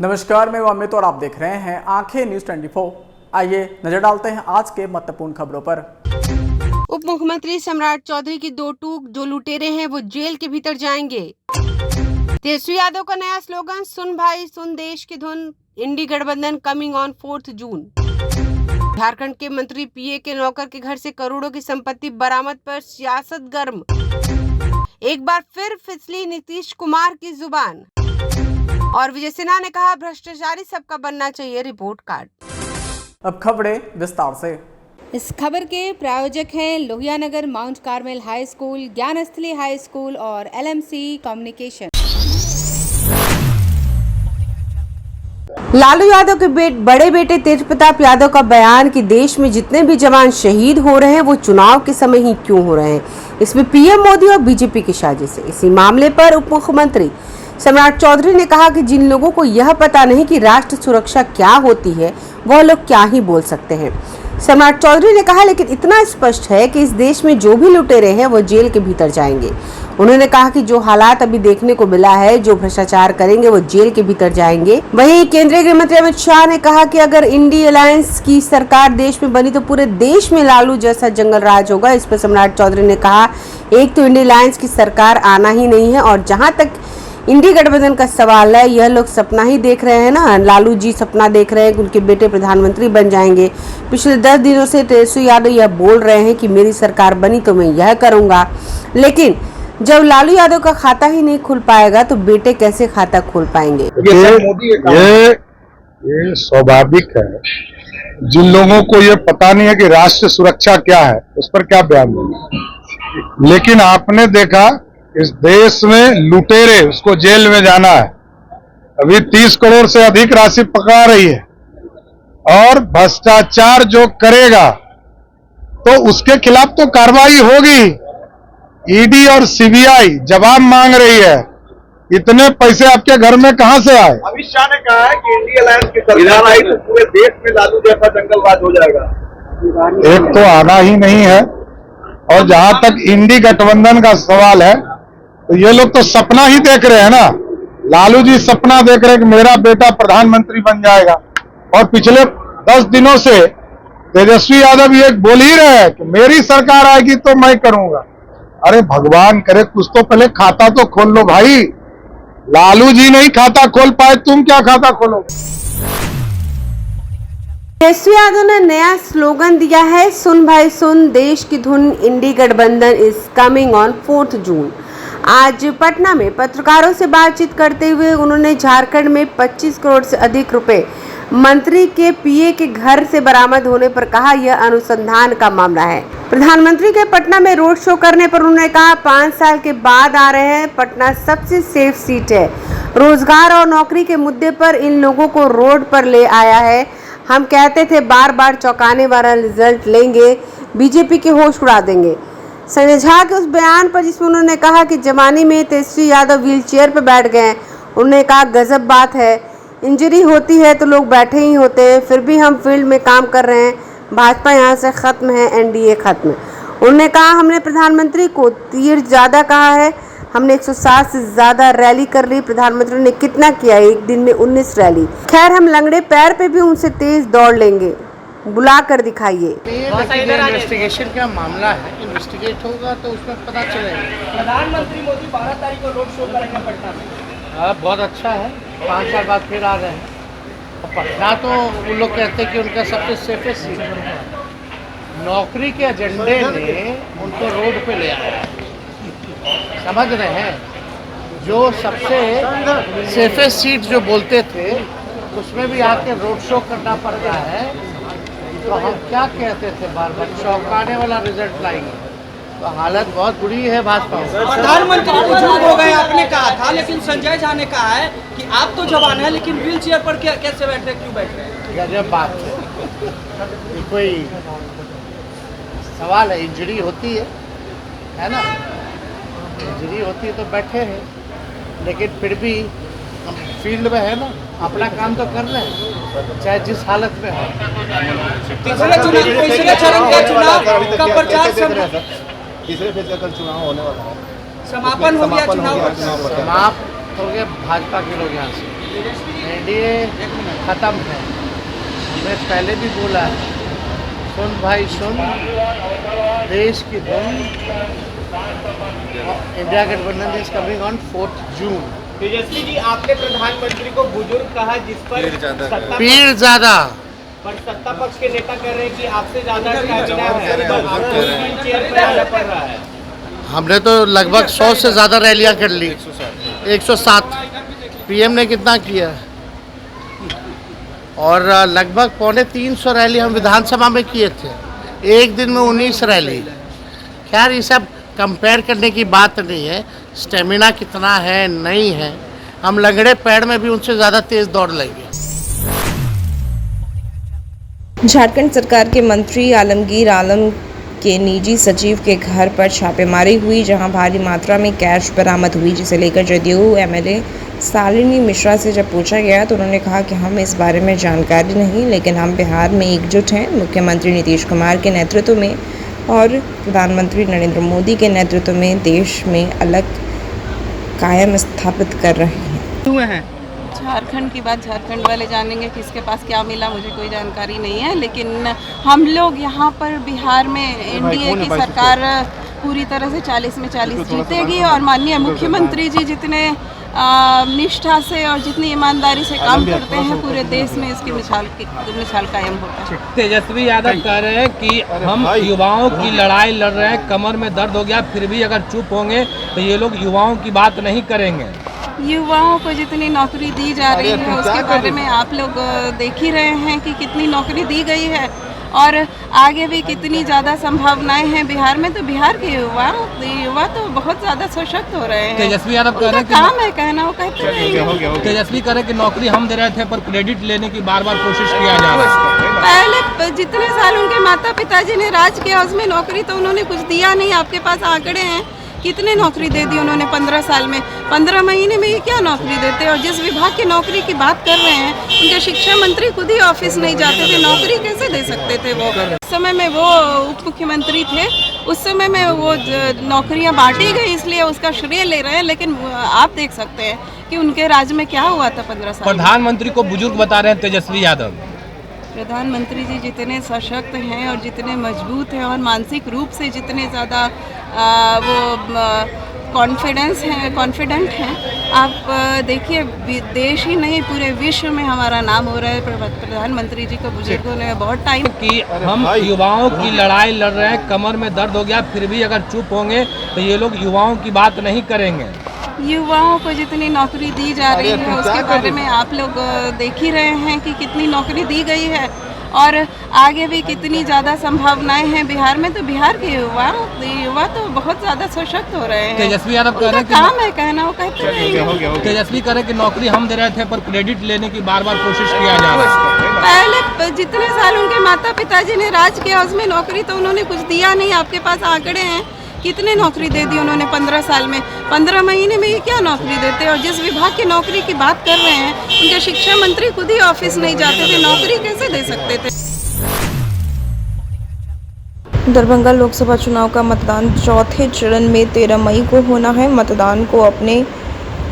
नमस्कार, मैं अमित और आप देख रहे हैं आंखें न्यूज 24। आइए नजर डालते हैं आज के महत्वपूर्ण खबरों पर। उप मुख्यमंत्री सम्राट चौधरी की दो टूक, जो लुटेरे हैं वो जेल के भीतर जाएंगे। तेजस्वी यादव का नया स्लोगन, सुन भाई सुन देश की धुन, इंडी गठबंधन कमिंग ऑन 4 जून। झारखंड के मंत्री पीए के नौकर के घर से करोड़ों की संपत्ति बरामद पर सियासत गर्म। एक बार फिर फिसली नीतीश कुमार की जुबान। और विजय सिन्हा ने कहा, भ्रष्टाचारी सबका बनना चाहिए रिपोर्ट कार्ड। अब खबरें विस्तार से। इस खबर के प्रायोजक हैं Lohia Nagar Mount Carmel high school, Gyansthali high school और LMC कम्युनिकेशन। लालू यादव के बड़े बेटे तेज प्रताप यादव का बयान कि देश में जितने भी जवान शहीद हो रहे हैं वो चुनाव के समय ही क्यों हो रहे हैं, इसमें पीएम मोदी और बीजेपी की साजिश है। इसी मामले पर उप मुख्यमंत्री सम्राट चौधरी ने कहा कि जिन लोगों को यह पता नहीं कि राष्ट्र सुरक्षा क्या होती है, वह लोग क्या ही बोल सकते हैं। सम्राट चौधरी ने कहा, लेकिन इतना स्पष्ट है कि इस देश में जो भी लुटेरे हैं वो जेल के भीतर जाएंगे। उन्होंने कहा कि जो हालात अभी देखने को मिला है, जो भ्रष्टाचार करेंगे वो जेल के भीतर जाएंगे। वहीं केंद्रीय गृह मंत्री अमित शाह ने कहा कि अगर इंडी अलायंस की सरकार देश में बनी तो पूरे देश में लालू जैसा जंगल राज होगा। इस पर सम्राट चौधरी ने कहा, एक तो इंडी अलायंस की सरकार आना ही नहीं है, और जहाँ तक इंडी गठबंधन का सवाल है, यह लोग सपना ही देख रहे हैं ना। लालू जी सपना देख रहे हैं कि उनके बेटे प्रधानमंत्री बन जाएंगे। पिछले 10 दिनों से तेजस्वी यादव यह बोल रहे हैं कि मेरी सरकार बनी तो मैं यह करूंगा, लेकिन जब लालू यादव का खाता ही नहीं खुल पाएगा तो बेटे कैसे खाता खोल पाएंगे। ये स्वाभाविक है। जिन लोगों को ये पता नहीं है कि राष्ट्र सुरक्षा क्या है, उस पर क्या बयान देना। लेकिन आपने देखा इस देश में लुटेरे, उसको जेल में जाना है। अभी 30 करोड़ से अधिक राशि पकड़ा रही है, और भ्रष्टाचार जो करेगा तो उसके खिलाफ तो कार्रवाई होगी। ईडी और सीबीआई जवाब मांग रही है। इतने पैसे आपके घर में कहां से आए? अमित शाह ने कहा है कि इंडी अलायंस की सरकार आई तो पूरे देश में लालू जैसा जंगलराज हो जाएगा। एक तो आना ही नहीं है, और जहां तक इंडी गठबंधन का सवाल है तो ये लोग तो सपना ही देख रहे हैं ना। लालू जी सपना देख रहे हैं कि मेरा बेटा प्रधानमंत्री बन जाएगा, और पिछले 10 दिनों से तेजस्वी यादव ये बोल ही रहे हैं कि मेरी सरकार आएगी तो मैं करूंगा। अरे भगवान करे, कुछ तो पहले खाता तो खोल लो भाई। लालू जी नहीं खाता खोल पाए, तुम क्या खाता खोलोगे? तेजस्वी यादव ने नया स्लोगन दिया है, सुन भाई सुन देश की धुन, इंडी गठबंधन इज कमिंग ऑन 4 जून। आज पटना में पत्रकारों से बातचीत करते हुए उन्होंने झारखंड में 25 करोड़ से अधिक रुपए मंत्री के पीए के घर से बरामद होने पर कहा, यह अनुसंधान का मामला है। प्रधानमंत्री के पटना में रोड शो करने पर उन्होंने कहा, 5 साल के बाद आ रहे हैं, पटना सबसे सेफ सीट है। रोजगार और नौकरी के मुद्दे पर इन लोगों को रोड पर ले आया है। हम कहते थे बार बार चौंकाने वाला रिजल्ट लेंगे, बीजेपी के होश उड़ा देंगे। संजय झा के उस बयान पर जिसमें उन्होंने कहा कि जवानी में तेजस्वी यादव व्हील चेयर पर बैठ गए, उन्होंने कहा गजब बात है, इंजरी होती है तो लोग बैठे ही होते हैं, फिर भी हम फील्ड में काम कर रहे हैं। भाजपा यहाँ से खत्म है, एनडीए खत्म। उन्होंने कहा, हमने प्रधानमंत्री को तीर ज्यादा कहा है, हमने 107 से ज्यादा रैली कर ली। प्रधानमंत्री ने कितना किया, एक दिन में 19 रैली। खैर, हम लंगड़े पैर पे भी उनसे तेज दौड़ लेंगे, बुला कर दिखाइए। इन्वेस्टिगेशन का मामला है, इन्वेस्टिगेट होगा तो उसमें पता चलेगा। प्रधानमंत्री मोदी 12 तारीख को रोड शो करेंगे पटना में। बहुत अच्छा है, 5 साल बाद फिर आ रहे हैं। और पटना तो वो लोग कहते हैं कि उनका सबसे सेफेस्ट सीट है। नौकरी के एजेंडे ने उनको रोड पे ले आया, समझ रहे हैं। जो सबसे सेफेस्ट सीट जो बोलते थे, उसमें भी आके रोड शो करना पड़ता है। तो हम क्या कहते थे, बार बार चौंकाने वाला रिजल्ट लाएंगे, तो हालत बहुत बुरी है भाजपा। प्रधानमंत्री बुजुर्ग हो गए आपने कहा था, लेकिन संजय झा ने कहा है कि आप तो जवान है, लेकिन व्हील चेयर पर कैसे बैठ रहे, क्यों बैठ रहे? गजब बात है। कोई सवाल है, इंजरी होती है ना, इंजरी होती है तो बैठे हैं, लेकिन फिर भी हम फील्ड में है ना, अपना काम तो कर रहे हैं, चाहे जिस हालत में हो। तीसरे चरण का चुनाव का प्रचार तीसरे फेज का कल चुनाव होने वाला है। समापन हो गया, चुनाव समाप्त हो गया। भाजपा के लोग यहाँ से एनडीए खत्म है। मैं पहले भी बोला है, सुन भाई सुन, देश की धुन, इंडिया गठबंधन इज कमिंग ऑन 4 जून। तेजस्वी जी, आपने प्रधानमंत्री को बुजुर्ग कहा, जिस पर पीर ज्यादा पर सत्ता पक्ष के नेता कह रहे हैं कि आपसे ज्यादा स्टैमिना है, तो आपको व्हीलचेयर पर आना पड़ रहा है। हमने तो लगभग 100 से ज़्यादा रैलियां कर ली, 107। पीएम ने कितना किया? और लगभग 250 रैली हम विधानसभा में किए थे, एक दिन में 19 रैली। खैर ये सब कंपेयर करने की बात नहीं है, स्टेमिना कितना है नहीं है, हम लंगड़े पैर में भी उनसे ज़्यादा तेज़ दौड़ लेंगे। झारखंड सरकार के मंत्री आलमगीर आलम के निजी सचिव के घर पर छापेमारी हुई, जहां भारी मात्रा में कैश बरामद हुई, जिसे लेकर जदयू एमएलए शालिनी मिश्रा से जब पूछा गया तो उन्होंने कहा कि हम इस बारे में जानकारी नहीं, लेकिन हम बिहार में एकजुट हैं। मुख्यमंत्री नीतीश कुमार के नेतृत्व में और प्रधानमंत्री नरेंद्र मोदी के नेतृत्व में देश में अलग कायम स्थापित कर रहे हैं। झारखंड की बात झारखंड वाले जानेंगे, किसके पास क्या मिला मुझे कोई जानकारी नहीं है, लेकिन हम लोग यहाँ पर बिहार में एनडीए की सरकार पूरी तरह से 40 में 40 जीतेगी और माननीय मुख्यमंत्री जी जितने निष्ठा से और जितनी ईमानदारी से काम करते हैं, पूरे देश में इसकी मिसाल कायम होता है। तेजस्वी यादव कह रहे हैं कि हम युवाओं की लड़ाई लड़ रहे हैं, कमर में दर्द हो गया, फिर भी अगर चुप होंगे तो ये लोग युवाओं की बात नहीं करेंगे। युवाओं को जितनी नौकरी दी जा रही है उसके बारे में आप लोग देख ही रहे हैं कि कितनी नौकरी दी गई है और आगे भी कितनी ज़्यादा संभावनाएं हैं बिहार में। तो बिहार के युवा तो बहुत ज़्यादा सशक्त हो रहे हैं। तेजस्वी यादव कह रहे हैं कि काम है कहना, वो कहते हैं। तेजस्वी कह रहे हैं कि नौकरी हम दे रहे थे पर क्रेडिट लेने की बार बार कोशिश किया जा रहा है। पहले जितने साल उनके माता पिताजी ने राज किया उसमें नौकरी तो उन्होंने कुछ दिया नहीं। आपके पास आंकड़े हैं कितने नौकरी दे दी उन्होंने 15 साल में, 15 महीने में ये क्या नौकरी देते। और जिस विभाग की नौकरी की बात कर रहे हैं उनके शिक्षा मंत्री खुद ही ऑफिस नहीं जाते थे, नौकरी कैसे दे सकते थे वो। उस समय में वो उप मुख्यमंत्री थे, उस समय में वो नौकरियां बांटी गई इसलिए उसका श्रेय ले रहे हैं, लेकिन आप देख सकते हैं कि उनके राज में क्या हुआ था 15 साल। प्रधानमंत्री को बुजुर्ग बता रहे हैं तेजस्वी यादव। प्रधानमंत्री जी जितने सशक्त हैं और जितने मजबूत हैं और मानसिक रूप से जितने ज़्यादा वो कॉन्फिडेंट हैं, आप देखिए देश ही नहीं पूरे विश्व में हमारा नाम हो रहा है। प्रधानमंत्री जी को बुजुर्गों ने बहुत टाइम कि हम युवाओं की लड़ाई लड़ रहे हैं, कमर में दर्द हो गया, फिर भी अगर चुप होंगे तो ये लोग युवाओं की बात नहीं करेंगे। युवाओं को जितनी नौकरी दी जा रही है उसके बारे में आप लोग देख ही रहे हैं कि कितनी नौकरी दी गई है और आगे भी कितनी ज़्यादा संभावनाएं हैं बिहार में। तो बिहार के युवा तो बहुत ज़्यादा सशक्त हो रहे हैं। तेजस्वी यादव कह रहे हैं कि काम है कहना, वो कहते हैं। तेजस्वी कह रहे हैं कि नौकरी हम दे रहे थे पर क्रेडिट लेने की बार बार कोशिश किया जा रहा है। पहले जितने साल उनके माता पिताजी ने राज किया उसमें नौकरी तो उन्होंने कुछ दिया नहीं। आपके पास आंकड़े हैं कितने नौकरी दे दी उन्होंने 15 साल में, 15 महीने में ये क्या नौकरी देते। और जिस विभाग की नौकरी की बात कर रहे हैं उनके शिक्षा मंत्री खुद ही ऑफिस नहीं जाते थे, नौकरी कैसे दे सकते थे। दरभंगा लोकसभा चुनाव का मतदान चौथे चरण में 13 मई को होना है। मतदान को अपने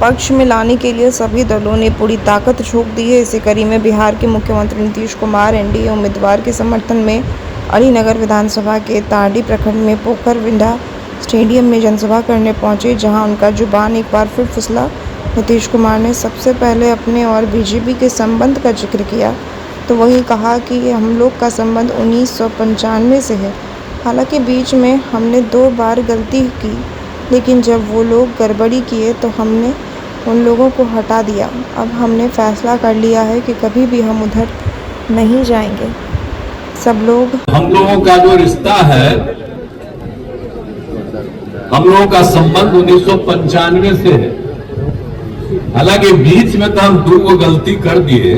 पक्ष में लाने के लिए सभी दलों ने पूरी ताकत झोंक दी है। इसी कड़ी में बिहार के मुख्यमंत्री नीतीश कुमार एनडीए उम्मीदवार के समर्थन में अलीनगर विधानसभा के तांडी प्रखंड में पोखर विंडा स्टेडियम में जनसभा करने पहुंचे, जहां उनका जुबान एक बार फिर फिसला। नीतीश कुमार ने सबसे पहले अपने और बीजेपी के संबंध का जिक्र किया तो वही कहा कि हम लोग का संबंध 1995 से है। हालांकि बीच में हमने 2 बार गलती की, लेकिन जब वो लोग गड़बड़ी किए तो हमने उन लोगों को हटा दिया। अब हमने फैसला कर लिया है कि कभी भी हम उधर नहीं जाएंगे। सब लोग हम लोगों का जो रिश्ता है, हम लोगों का संबंध 1995 से है। हालांकि बीच में तो हम 2 गलती कर दिए,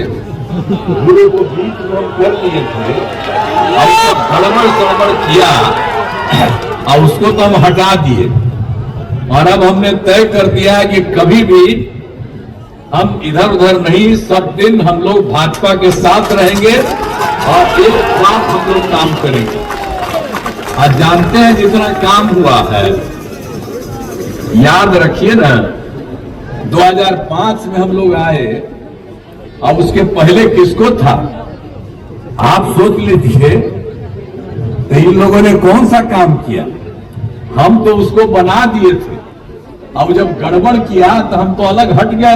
कर लिए थे और गड़बड़ किया और उसको तो हम हटा दिए। और अब हमने तय कर दिया है कि कभी भी हम इधर उधर नहीं, सब दिन हम लोग भाजपा के साथ रहेंगे और एक साथ हम लोग काम करेंगे। आज जानते हैं जितना काम हुआ है, याद रखिए ना 2005 में हम लोग आए अब उसके पहले किसको था आप सोच लीजिए। तो इन लोगों ने कौन सा काम किया? हम तो उसको बना दिए थे। अब जब गड़बड़ किया तो हम तो अलग हट गए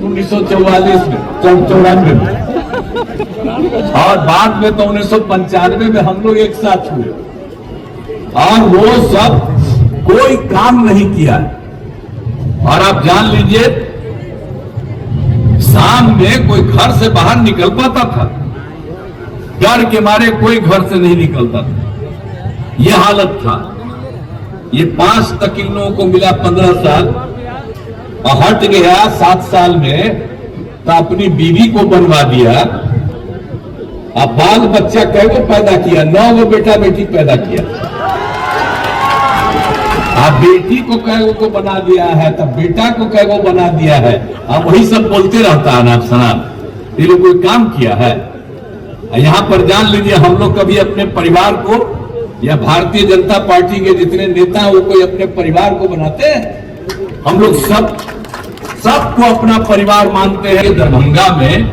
1944 में 94 में, और बाद में तो 1995 में हम लोग एक साथ हुए, और वो सब कोई काम नहीं किया। और आप जान लीजिए शाम में कोई घर से बाहर निकल पाता था, डर के मारे कोई घर से नहीं निकलता था। ये हालत था। ये 5 तक इन लोगों को मिला 15 साल, और हट गया 7 साल में तो अपनी बीवी को बनवा दिया। अब बाल बच्चा कई को पैदा किया? 9 गो बेटा बेटी पैदा किया। अब बेटी को कई को बना दिया है, तब बेटा को कई को बना दिया है। अब वही सब बोलते रहता है ना सनातन, ये लोग कोई काम किया है? यहां पर जान लीजिए हम लोग कभी अपने परिवार को या भारतीय जनता पार्टी के जितने नेता हैं वो कोई अपने परिवार को बनाते हैं? हम लोग सबको अपना परिवार मानते हैं। दरभंगा में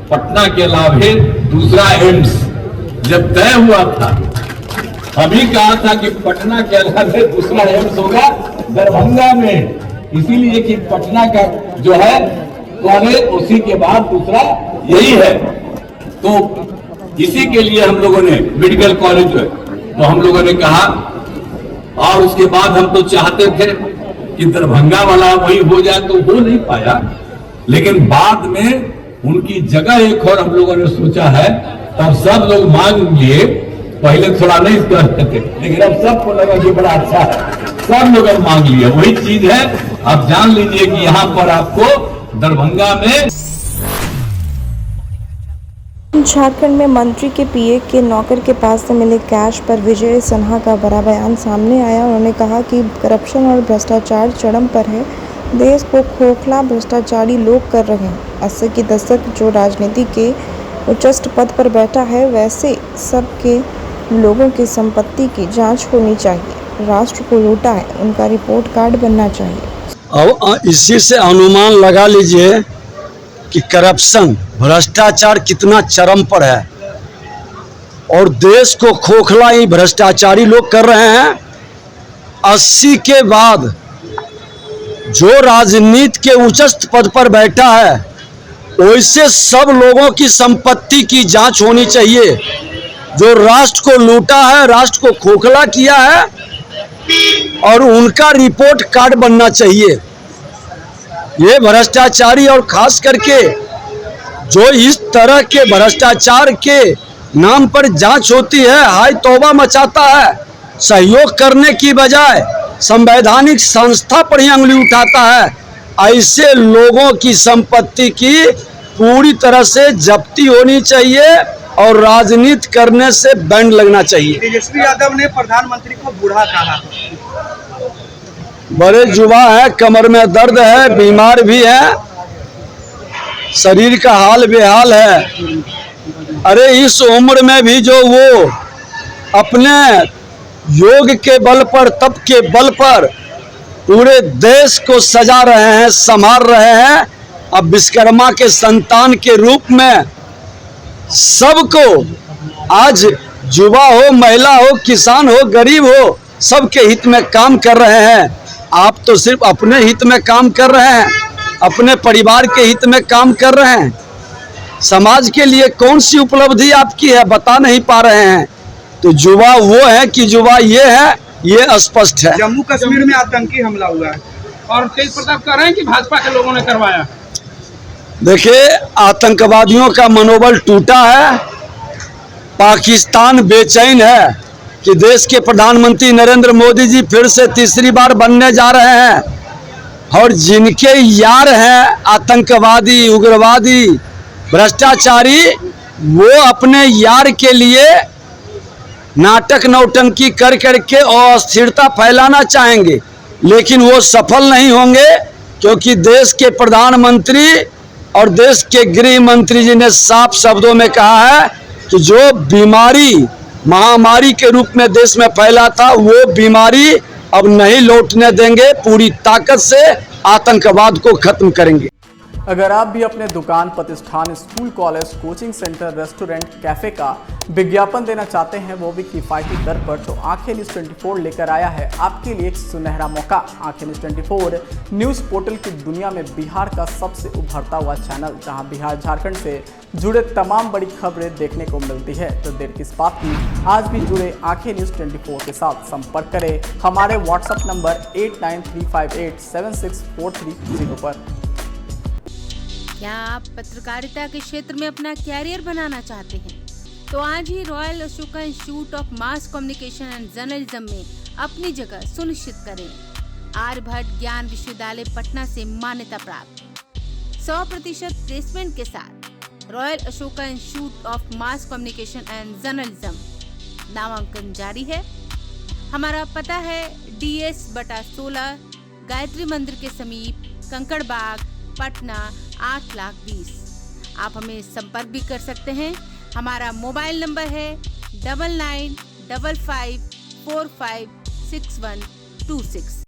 पटना के अलावे दूसरा एम्स जब तय हुआ था, अभी कहा था कि पटना के अलावे दूसरा एम्स होगा दरभंगा में, इसीलिए कि पटना का जो है कॉलेज उसी के बाद दूसरा यही है। तो इसी के लिए हम लोगों ने मेडिकल कॉलेज तो हम लोगों ने कहा, और उसके बाद हम तो चाहते थे कि दरभंगा वाला वही हो जाए, तो हो नहीं पाया। लेकिन बाद में उनकी जगह एक और हम लोगों ने सोचा है, तब सब लोग मांग लिए। पहले थोड़ा नहीं करते थे, लेकिन अब सबको लगा कि बड़ा अच्छा है, सब लोग मांग लिया। वही चीज है। अब जान लीजिए कि यहाँ पर आपको दरभंगा में झारखंड में मंत्री के पीए के नौकर के पास से मिले कैश पर विजय सिन्हा का बड़ा बयान सामने आया। उन्होंने कहा कि करप्शन और भ्रष्टाचार चरम पर है, देश को खोखला भ्रष्टाचारी लोग कर रहे हैं। 80 के दशक जो राजनीति के उच्चस्थ पद पर बैठा है, वैसे सबके लोगों की संपत्ति की जांच होनी चाहिए। राष्ट्र को लूटा है, उनका रिपोर्ट कार्ड बनना चाहिए। अब इसी से अनुमान लगा लीजिए कि करप्शन भ्रष्टाचार कितना चरम पर है, और देश को खोखला ही भ्रष्टाचारी लोग कर रहे हैं। 80 के बाद जो राजनीति के उच्चस्थ पद पर बैठा है, वैसे सब लोगों की संपत्ति की जांच होनी चाहिए। जो राष्ट्र को लूटा है, राष्ट्र को खोखला किया है, और उनका रिपोर्ट कार्ड बनना चाहिए। ये भ्रष्टाचारी, और खास करके जो इस तरह के भ्रष्टाचार के नाम पर जांच होती है, हाय तौबा मचाता है। सहयोग करने की बजाय संवैधानिक संस्था पर ही उंगली उठाता है। ऐसे लोगों की संपत्ति की पूरी तरह से जब्ती होनी चाहिए, और राजनीति करने से बैंड लगना चाहिए। तेजस्वी यादव ने प्रधानमंत्री को बूढ़ा कहा। बड़े युवा है, कमर में दर्द है, बीमार भी है, शरीर का हाल बेहाल है। अरे इस उम्र में भी जो वो अपने योग के बल पर, तप के बल पर पूरे देश को सजा रहे हैं, संभाल रहे हैं। अब विश्वकर्मा के संतान के रूप में सबको, आज युवा हो, महिला हो, किसान हो, गरीब हो, सबके हित में काम कर रहे हैं। आप तो सिर्फ अपने हित में काम कर रहे हैं, अपने परिवार के हित में काम कर रहे हैं। समाज के लिए कौन सी उपलब्धि आपकी है बता नहीं पा रहे हैं। तो युवा वो है कि युवा ये है, ये स्पष्ट है। जम्मू कश्मीर में आतंकी हमला हुआ है और तेज प्रताप कह रहे हैं कि भाजपा के लोगों ने करवाया। देखिए, आतंकवादियों का मनोबल टूटा है। पाकिस्तान बेचैन है कि देश के प्रधानमंत्री नरेंद्र मोदी जी फिर से तीसरी बार बनने जा रहे हैं, और जिनके यार हैं आतंकवादी, उग्रवादी, भ्रष्टाचारी, वो अपने यार के लिए नाटक नौटंकी कर करके अस्थिरता फैलाना चाहेंगे, लेकिन वो सफल नहीं होंगे, क्योंकि देश के प्रधानमंत्री और देश के गृह मंत्री जी ने साफ शब्दों में कहा है कि जो बीमारी महामारी के रूप में देश में फैला था, वो बीमारी अब नहीं लौटने देंगे। पूरी ताकत से आतंकवाद को खत्म करेंगे। अगर आप भी अपने दुकान, प्रतिष्ठान, school, college, coaching centre, restaurant, cafe का विज्ञापन देना चाहते हैं, वो भी किफ़ायती दर पर, तो आंखें न्यूज़ 24 लेकर आया है आपके लिए एक सुनहरा मौका। आंखें न्यूज़ 24 न्यूज़ पोर्टल की दुनिया में बिहार का सबसे उभरता हुआ चैनल, जहां बिहार झारखंड से जुड़े तमाम बड़ी खबरें देखने को मिलती है। तो देर किस बात की, आज भी जुड़े आंखें न्यूज़ 24 के साथ। संपर्क करें हमारे व्हाट्सएप नंबर 8935876430 पर। क्या आप पत्रकारिता के क्षेत्र में अपना कैरियर बनाना चाहते हैं? तो आज ही royal Ashoka institute of mass communication and journalism में अपनी जगह सुनिश्चित करें। आर्यभट्ट ज्ञान विश्वविद्यालय पटना से मान्यता प्राप्त 100% प्लेसमेंट के साथ royal Ashoka institute of mass communication and journalism नामांकन जारी है। हमारा पता है DS/16 गायत्री मंदिर के समीप, कंकड़ बाग, पटना 8,20,000। आप हमें संपर्क भी कर सकते हैं। हमारा मोबाइल नंबर है 9955456126।